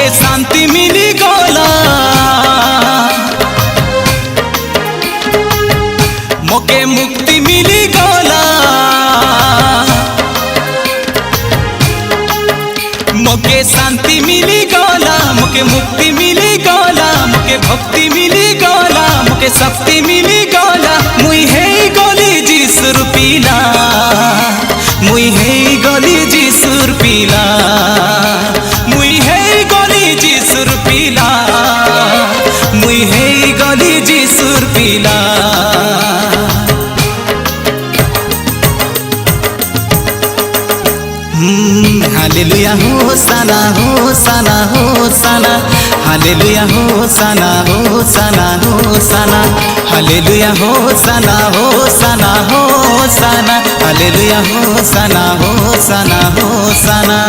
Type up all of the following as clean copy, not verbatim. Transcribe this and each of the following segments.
मोके शांति मिली गला मोके मुक्ति मिली गला मोके शांति मिली गला मोके मुक्ति मिली गला मोके भक्ति मिली गला मोके शक्ति मिली गला मुई हे गली जिसुर पीला मुई हे गली जिसुर पीला मुई हे गली जिसुर पीला मुई हे गली जिसुर पीला हालेलुया होसाना होसाना होसाना हालेलुया होसाना होसाना होसाना हालेलुया होसाना होसाना होसाना हालेलुया होसाना होसाना होसाना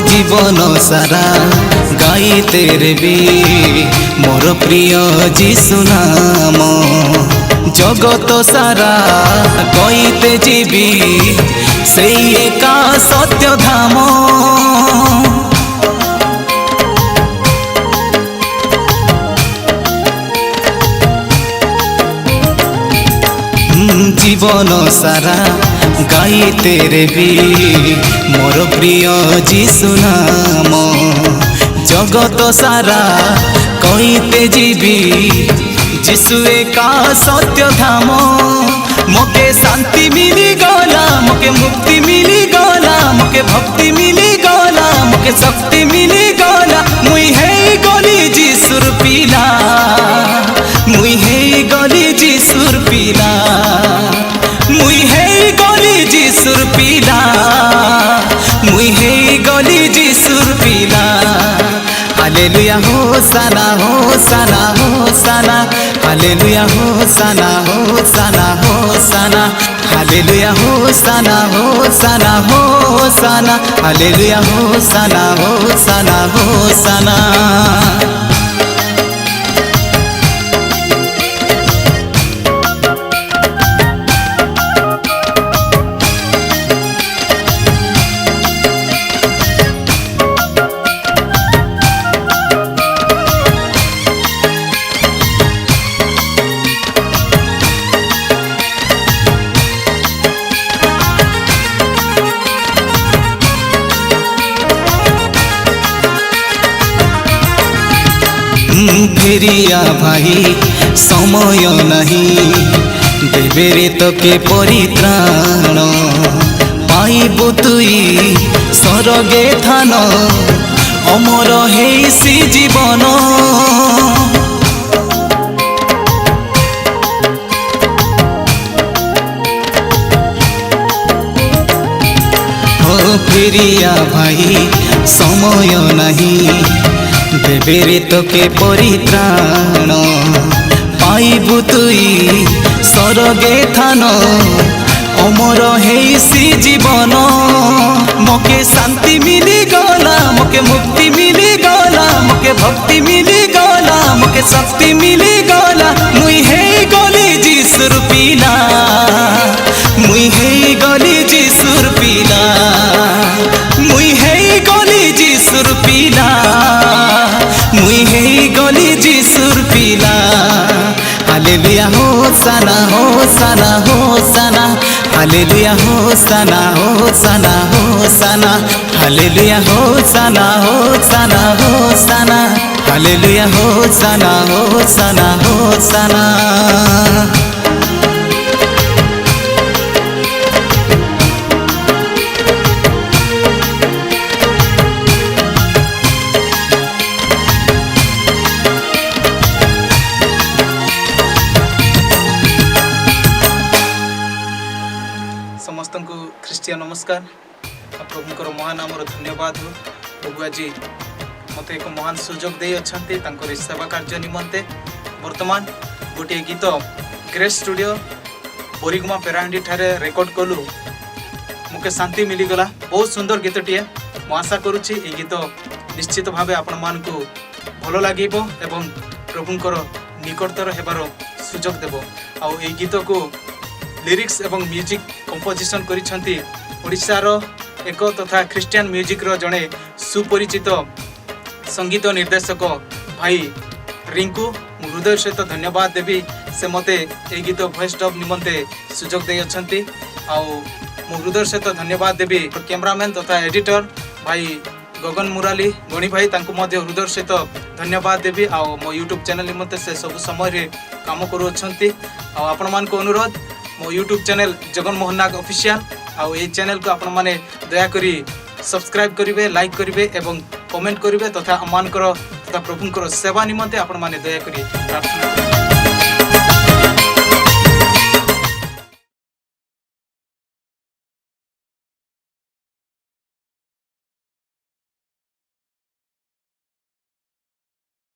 जीवन सारा गाई तेरे भी मोर प्रिय जीशु नाम जगत सारा गईते जीवी से एका सत्य धाम जीवन सारा गाई तेरे भी मोर प्रिय जीशु नाम जगत सारा कहीते जीवी जीशु एका सत्य धाम मोके शांति मिली गला मोके मुक्ति मिली गला मोके भक्ति मिली गला मोके शक्ति मिली गला मुई हे गली जिसुर पीला मुई हे गली जिसुर पीला मुई हे गली जिसुर पीला मुई हे गली जिसुर पीला हालेलुया होसाना होसाना होसाना हालेलुया होसाना होसाना होसाना हालेलुया होसाना होसाना होसाना हालेलुया होसाना होसाना होसाना फेरिया भाई समय नहीं देवेरे तोके परित्राण पाइबु तुई सरगे थान अमर हेसी जीवन हो फेरिया भाई समय नहीं देवेरे तोके परित्राण पाइबु तुई सरगे थान अमर हेसी जीवन मोके शांति मिली गला मोके मुक्ति मिली गला मोके भक्ति मिली गला मोके शक्ति मिली गला मुई हे गली जिसुर पीला मुई हे गली जिसुर पीला मुई हे गली जिसुर पीला मुई हे गली जिसुर पीला हालेलुया होसाना होसाना होसाना हालेलुया होसाना होसाना होसाना हालेलुया होसाना होसाना होसाना हालेलुया होसाना होसाना होसाना समस्त को ख्रीष्टिया नमस्कार प्रभुंर महानाम धन्यवाद हो प्रभु आज मते एक महान सुजोग दे अछंती तांकर सेवा कार्य निमंते वर्तमान गोटे गीत ग्रेस स्टूडियो बोरीगुमा पेरांडी ठारे रेकॉर्ड कलु मुके शांति मिलीगला बहुत सुंदर गीतटीए मु आशा करुछि ए गीत निश्चित भावे आपण मानकु भलो लागिबो एवं प्रभुंकर निकटतर हेबार सुजोग देबो आ ए गीत को लिरिक्स एवं म्यूजिक कंपोजिशन करिसंती ओडिसा रो एक तथा ख्रिस्टियन म्यूजिक रो जणे सुपरिचित संगीत निर्देशक भाई रिंकू हृदय सहित धन्यवाद देवी से मते ए गीत वॉइस डब निमंते सुजोग दे अछंती आ हृदय सहित धन्यवाद देवी कैमरामैन तथा एडिटर भाई गगन मुराली गणी भाई तांको मध्य हृदय सहित धन्यवाद देवी आ मो यूट्यूब चैनल निमंते से सब समय रे काम करू अछंती आ आपण मान को अनुरोध मो यूट्यूब चैनल जगन मोहन नाग ऑफिशियल आ ए चैनल को आपण माने दया करी सब्सक्राइब करिवे लाइक करिवे एवं कमेंट करिवे तथा अमानकर तथा प्रभुंकर सेवा निमंते आपण माने दया करी प्रार्थना